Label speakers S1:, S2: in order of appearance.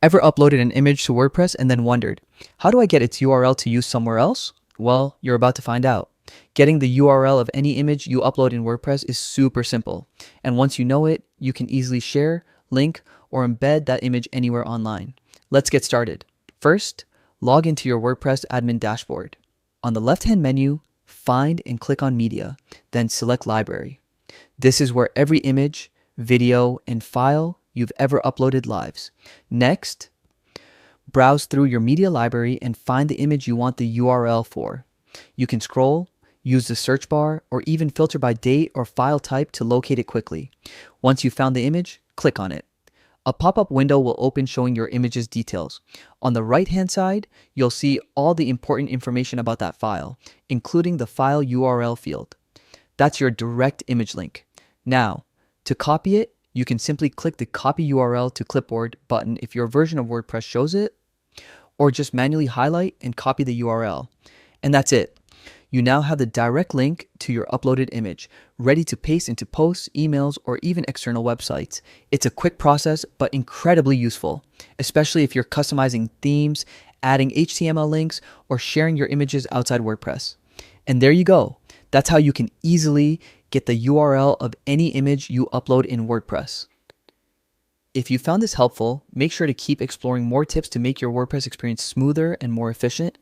S1: Ever uploaded an image to WordPress and then wondered, how do I get its URL to use somewhere else? Well, you're about to find out. Getting the URL of any image you upload in WordPress is super simple. And once you know it, you can easily share, link, or embed that image anywhere online. Let's get started. First, log into your WordPress admin dashboard. On the left-hand menu, find and click on Media, then select Library. This is where every image, video, and file you've ever uploaded lives. Next, browse through your media library and find the image you want the URL for. You can scroll, use the search bar, or even filter by date or file type to locate it quickly. Once you've found the image, click on it. A pop-up window will open showing your image's details. On the right-hand side, you'll see all the important information about that file, including the file URL field. That's your direct image link. Now, to copy it, you can simply click the Copy URL to Clipboard button if your version of WordPress shows it, or just manually highlight and copy the URL. And that's it. You now have the direct link to your uploaded image, ready to paste into posts, emails, or even external websites. It's a quick process, but incredibly useful, especially if you're customizing themes, adding HTML links, or sharing your images outside WordPress. And there you go. That's how you can easily get the URL of any image you upload in WordPress. If you found this helpful, make sure to keep exploring more tips to make your WordPress experience smoother and more efficient.